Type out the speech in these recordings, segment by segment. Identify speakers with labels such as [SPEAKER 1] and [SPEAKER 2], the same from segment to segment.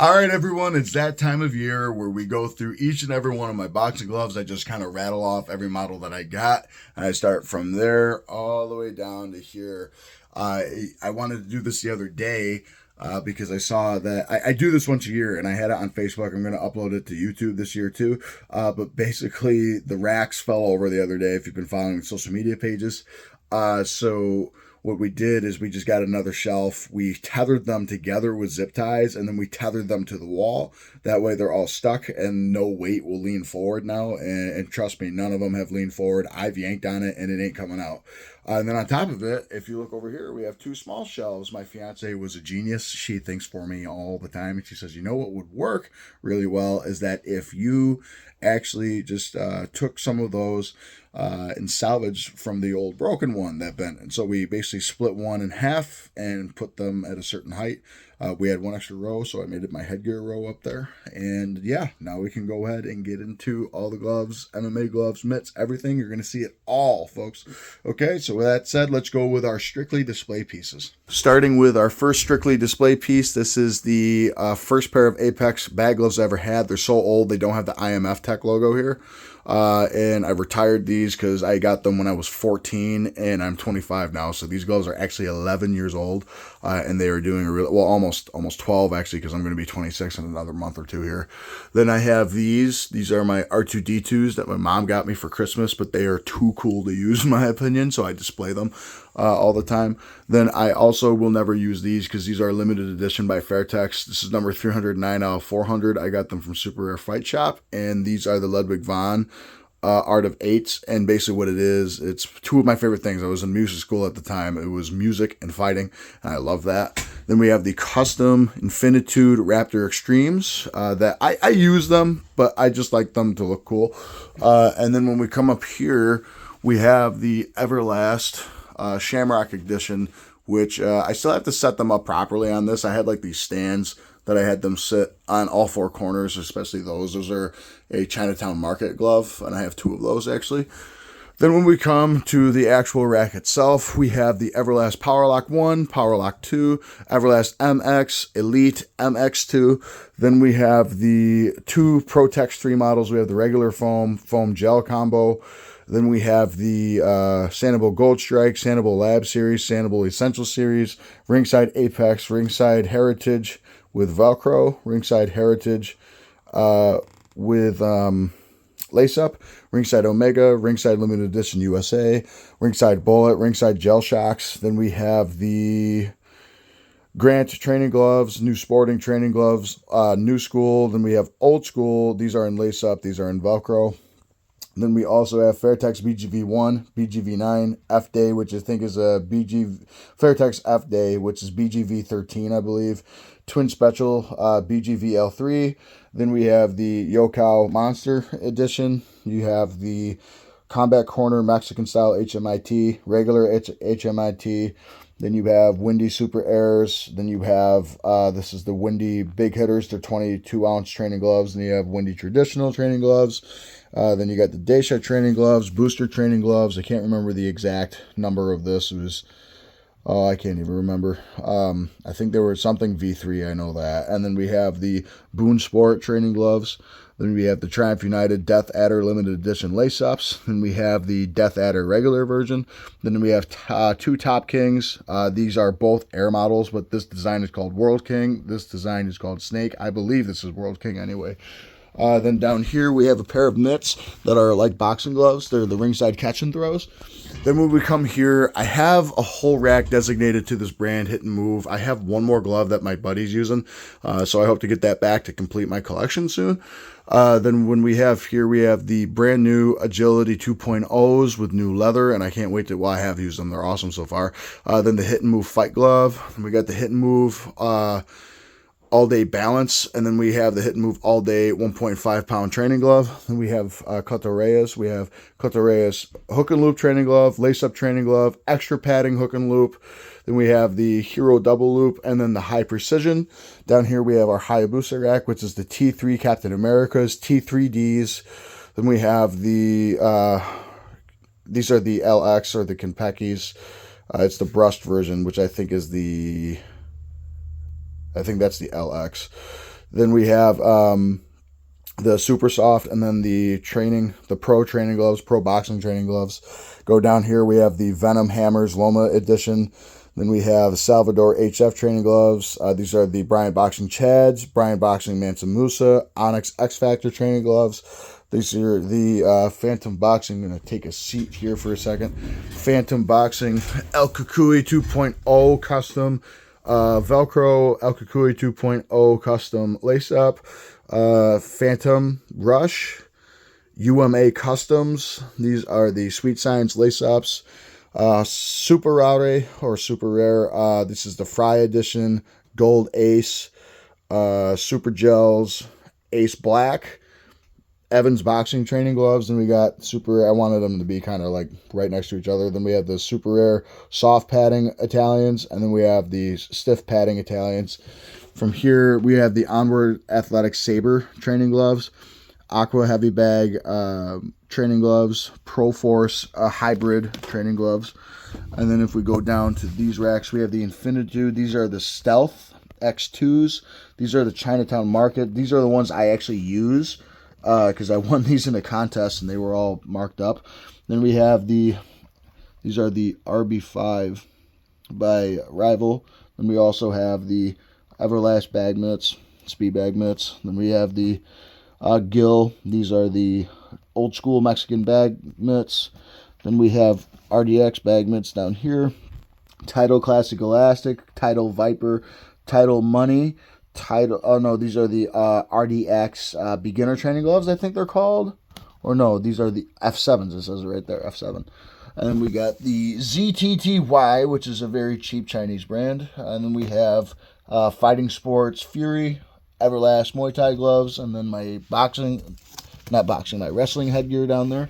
[SPEAKER 1] All right, everyone, it's that time of year where we go through each and every one of my boxing gloves. I just kind of rattle off every model that I got, and I start from there all the way down to here. I wanted to do this the other day because I saw that I do this once a year, and I had it on Facebook. I'm going to upload it to YouTube this year too. But basically, the racks fell over the other day if you've been following social media pages. So what we did is we just got another shelf. We tethered them together with zip ties, and then we tethered them to the wall. That way they're all stuck and no weight will lean forward now. And trust me, none of them have leaned forward. I've yanked on it and it ain't coming out. And then on top of it, if you look over here, we have two small shelves. My fiance was a genius. She thinks for me all the time. And she says, you know what would work really well is that if you actually just took some of those and salvaged from the old broken one that bent. And so we basically split one in half and put them at a certain height. We had one extra row, so I made it my headgear row up there. And yeah, now we can go ahead and get into all the gloves, MMA gloves, mitts, everything. You're going to see it all, folks. Okay, so with that said, let's go with our strictly display pieces. Starting with our first strictly display piece, this is the first pair of Apex bag gloves I ever had. They're so old, they don't have the IMF Tech logo here. And I retired these because I got them when I was 14 and I'm 25 now. So these gloves are actually 11 years old, and they are doing a real, well, almost 12 actually, because I'm going to be 26 in another month or two here. Then I have these are my R2D2s that my mom got me for Christmas, but they are too cool to use in my opinion. So I display them all the time. Then I also will never use these because these are limited edition by Fairtex. This is number 309 out of 400. I got them from Super Rare Fight Shop, and these are the Ludwig von Art of Eights. And basically what it is, it's two of my favorite things. I was in music school at the time. It was music and fighting, and I love that. Then we have the custom Infinitude Raptor Extremes that I use them, but I just like them to look cool. And then when we come up here, we have the Everlast Shamrock Edition, which I still have to set them up properly on this. I had like these stands that I had them sit on all four corners, especially those. Those are a Chinatown Market glove, and I have two of those actually. Then when we come to the actual rack itself, we have the Everlast Powerlock 1, Powerlock 2, Everlast MX, Elite MX2. Then we have the two Protex 3 models. We have the regular foam gel combo. Then we have the Sanibel Gold Strike, Sanibel Lab Series, Sanibel Essential Series, Ringside Apex, Ringside Heritage with Velcro, Ringside Heritage with Lace Up, Ringside Omega, Ringside Limited Edition USA, Ringside Bullet, Ringside Gel Shocks. Then we have the Grant training gloves, New Sporting training gloves, New School. Then we have Old School. These are in Lace Up. These are in Velcro. Then we also have Fairtex BGV1, BGV9, F-Day, which I think is a Fairtex F-Day, which is BGV13, I believe. Twin Special, BGVL3. Then we have the Yokow Monster Edition. You have the Combat Corner Mexican Style HMIT, regular HMIT. Then you have Windy Super Airs. Then you have, this is the Windy Big Hitters. They're 22-ounce training gloves. And you have Windy Traditional training gloves. Then you got the Daisha training gloves, Booster training gloves. I can't remember the exact number of this. It was, I can't even remember. I think there was something V3, I know that. And then we have the Boone Sport training gloves. Then we have the Triumph United Death Adder Limited Edition Lace-Ups. Then we have the Death Adder regular version. Then we have two Top Kings. These are both air models, but this design is called World King. This design is called Snake. I believe this is World King anyway. Then down here we have a pair of mitts that are like boxing gloves. They're the Ringside Catch and Throws. Then when we come here, I have a whole rack designated to this brand, Hit and Move. I have one more glove that my buddy's using, so I hope to get that back to complete my collection soon. Then when we have here, we have the brand new Agility 2.0s with new leather, and I can't wait to, well, I have used them. They're awesome so far. Then the Hit and Move Fight Glove. And we got the Hit and Move All Day Balance, and then we have the Hit and Move All Day 1.5 pound training glove. Then we have Cotto Reyes. We have Cotto Reyes hook and loop training glove, lace up training glove, extra padding hook and loop. Then we have the Hero double loop, and then the High Precision. Down here we have our Hayabusa rack, which is the T3 Captain Americas, T3Ds. Then we have the, these are the LX or the Kenpekis. It's the brushed version, which I think is the, I think that's the LX. Then we have the Super Soft, and then the pro training gloves, pro boxing training gloves. Go down here, we have the Venom Hammers Loma edition. Then we have Salvador HF training gloves. These are the Bryant Boxing Chads, Bryant Boxing Mansa Musa, Onyx X Factor training gloves. These are the Phantom Boxing. I'm going to take a seat here for a second. Phantom Boxing El Cucuy 2.0 custom. Velcro El Cucuy 2.0 custom lace up. Phantom Rush. UMA Customs. These are the Sweet Science lace ups. Super Rare or Super Rare. This is the Fry edition. Gold Ace. Super Gels. Ace Black. Evans Boxing training gloves. And we got Super Rare. I wanted them to be kind of like right next to each other. Then we have the Super Rare soft padding Italians. And then we have the stiff padding Italians. From here, we have the Onward Athletic Saber training gloves. Aqua Heavy Bag training gloves, Pro Force hybrid training gloves. And then if we go down to these racks, we have the Infinitude. These are the Stealth X2s. These are the Chinatown Market. These are the ones I actually use because I won these in a contest and they were all marked up. Then we have these are the RB5 by Rival. Then we also have the Everlast bag mitts, speed bag mitts. Then we have the Gill. These are the old school Mexican bag mitts. Then we have RDX bag mitts down here. Title Classic Elastic, Title Viper, Title Money, these are the RDX beginner training gloves, I think they're called. Or no, these are the F7s, it says it right there, F7. And then we got the ZTTY, which is a very cheap Chinese brand. And then we have Fighting Sports Fury, Everlast Muay Thai gloves, and then my my wrestling headgear down there.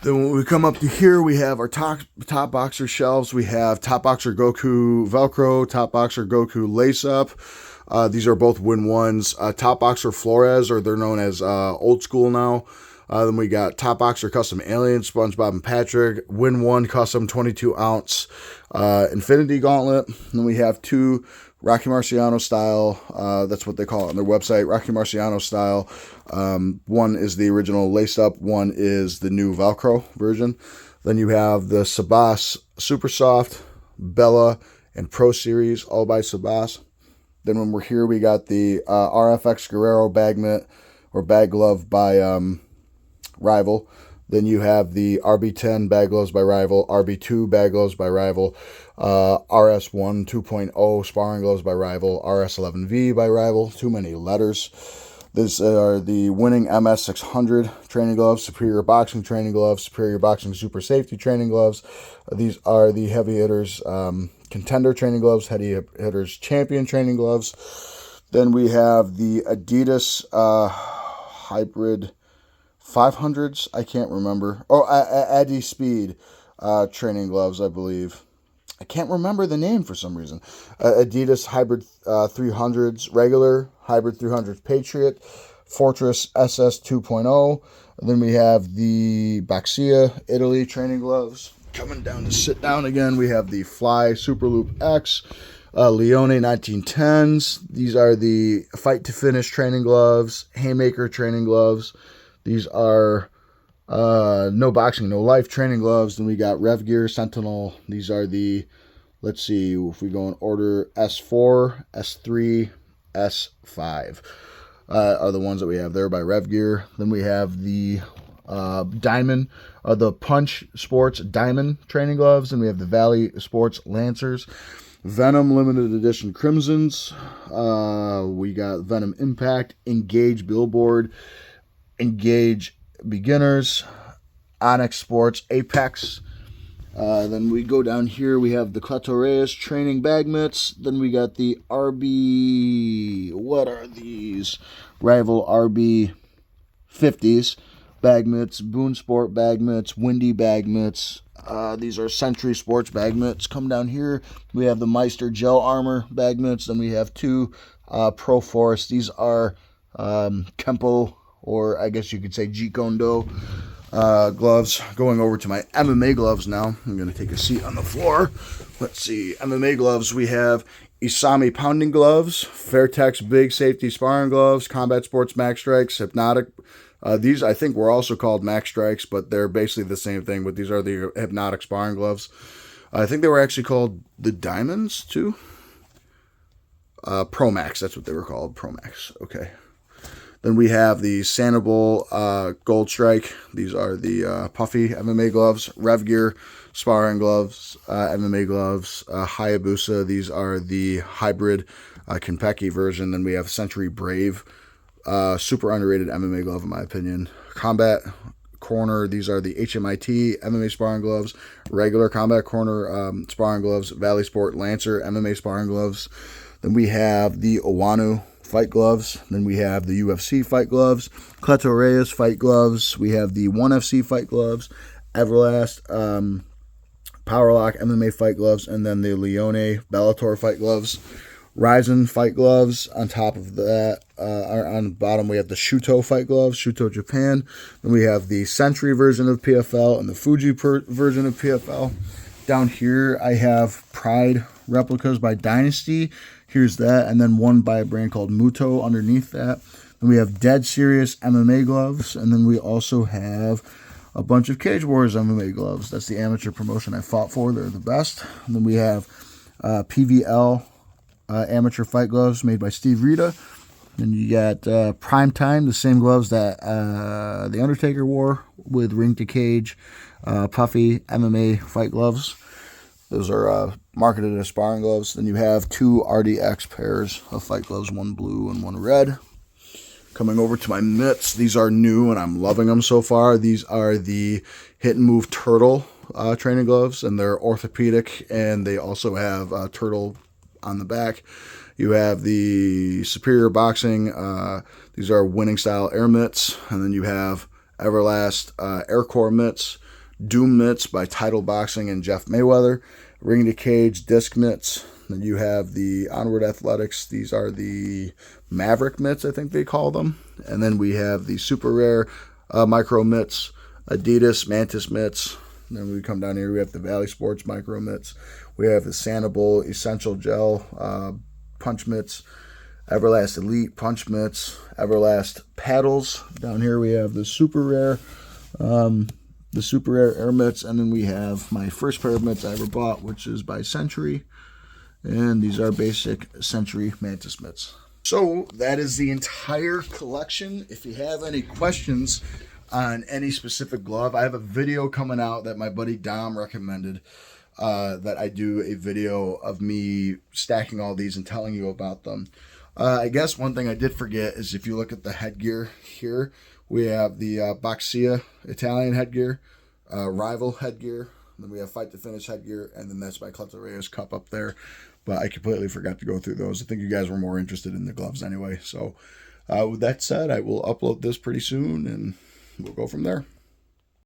[SPEAKER 1] Then when we come up to here, we have our top boxer shelves. We have Top Boxer Goku Velcro, Top Boxer Goku Lace Up. These are both Win Ones. Top Boxer Flores, or they're known as Old School now. Then we got Top Boxer Custom Alien, SpongeBob and Patrick, Win One Custom 22 ounce Infinity Gauntlet. And then we have two Rocky Marciano style, that's what they call it on their website, Rocky Marciano style. One is the original lace up, one is the new Velcro version. Then you have the Sabas Super Soft, Bella, and Pro Series, all by Sabas. Then when we're here, we got the RFX Guerrero bag mitt or bag glove by Rival. Then you have the RB10 bag gloves by Rival, RB2 bag gloves by Rival, RS1 2.0 sparring gloves by Rival, RS11V by Rival. Too many letters. These are the winning MS600 training gloves, Superior Boxing training gloves, Superior Boxing Super Safety training gloves. These are the Heavy Hitters Contender training gloves, Heavy Hitters Champion training gloves. Then we have the Adidas Hybrid 500s, I can't remember. Oh, Adi Speed training gloves, I believe. I can't remember the name for some reason. Adidas Hybrid 300s regular, Hybrid 300s Patriot, Fortress SS 2.0. And then we have the Baxia Italy training gloves. Coming down to sit down again, we have the Fly Superloop X, Leone 1910s. These are the Fight to Finish training gloves, Haymaker training gloves. These are No Boxing, No Life training gloves. Then we got Rev Gear Sentinel. These are the, let's see, if we go in order, S4, S3, S5 are the ones that we have there by Rev Gear. Then we have the Diamond, the Punch Sports Diamond training gloves. And we have the Valley Sports Lancers. Venom Limited Edition Crimsons. We got Venom Impact, Engage Billboard, Engage Beginners, Onyx Sports Apex. Then we go down here, we have the Cleto Reyes training bag mitts. Then we got the RB, what are these? Rival RB 50s bag mitts, Boone Sport bag mitts, Windy bag mitts. These are Century Sports bag mitts. Come down here, we have the Meister Gel Armor bag mitts. Then we have two Pro Force. These are Kempo, or I guess you could say Jeet Kune Do gloves. Going over to my MMA gloves now. I'm going to take a seat on the floor. Let's see. MMA gloves, we have Isami pounding gloves, Fairtex big safety sparring gloves, Combat Sports Max Strikes, Hypnotic. These I think were also called Max Strikes, but they're basically the same thing. But these are the Hypnotic sparring gloves. I think they were actually called the Diamonds too. Pro Max, that's what they were called. Pro Max. Okay. Then we have the Sanibel Gold Strike. These are the puffy MMA gloves. Rev Gear sparring gloves, MMA gloves. Hayabusa. These are the hybrid Konpeki version. Then we have Century Brave. Super underrated MMA glove in my opinion. Combat Corner. These are the HMIT MMA sparring gloves. Regular Combat Corner sparring gloves. Valley Sport Lancer MMA sparring gloves. Then we have the Owanu fight gloves. Then we have the UFC fight gloves, Cleto Reyes fight gloves. We have the ONE FC fight gloves, Everlast Powerlock MMA fight gloves, and then the Leone Bellator fight gloves, Ryzen fight gloves. On top of that, on the bottom, we have the Shuto fight gloves, Shuto Japan. Then we have the Century version of PFL and the Fuji version of PFL. Down here, I have Pride replicas by Dynasty. Here's that, and then one by a brand called Muto underneath that. Then we have Dead Serious MMA gloves, and then we also have a bunch of Cage Warriors MMA gloves. That's the amateur promotion I fought for. They're the best. And then we have PVL amateur fight gloves made by Steve Rita. Then you got Prime Time, the same gloves that The Undertaker wore with Ring to Cage, puffy MMA fight gloves. Those are marketed as sparring gloves. Then you have two RDX pairs of fight gloves, one blue and one red. Coming over to my mitts, these are new and I'm loving them so far. These are the Hit and Move Turtle training gloves, and they're orthopedic, and they also have Turtle on the back. You have the Superior Boxing. These are winning style air mitts, and then you have Everlast Aircore mitts, Doom mitts by Title Boxing and Jeff Mayweather, Ring to Cage disc mitts. Then you have the Onward Athletics. These are the Maverick mitts, I think they call them. And then we have the Super Rare micro mitts, Adidas Mantis mitts. And then we come down here, we have the Valley Sports micro mitts. We have the Sanibel Essential Gel punch mitts, Everlast Elite punch mitts, Everlast paddles. Down here we have the Super Rare air mitts, and then we have my first pair of mitts I ever bought, which is by Century, and these are basic Century Mantis mitts. So that is the entire collection. If you have any questions on any specific glove, I have a video coming out that my buddy Dom recommended, that I do a video of me stacking all these and telling you about them. I guess one thing I did forget is if you look at the headgear here, we have the Boxia Italian headgear, Rival headgear, then we have Fight to Finish headgear, and then that's my Cleto Reyes cup up there. But I completely forgot to go through those. I think you guys were more interested in the gloves anyway. So with that said, I will upload this pretty soon, and we'll go from there.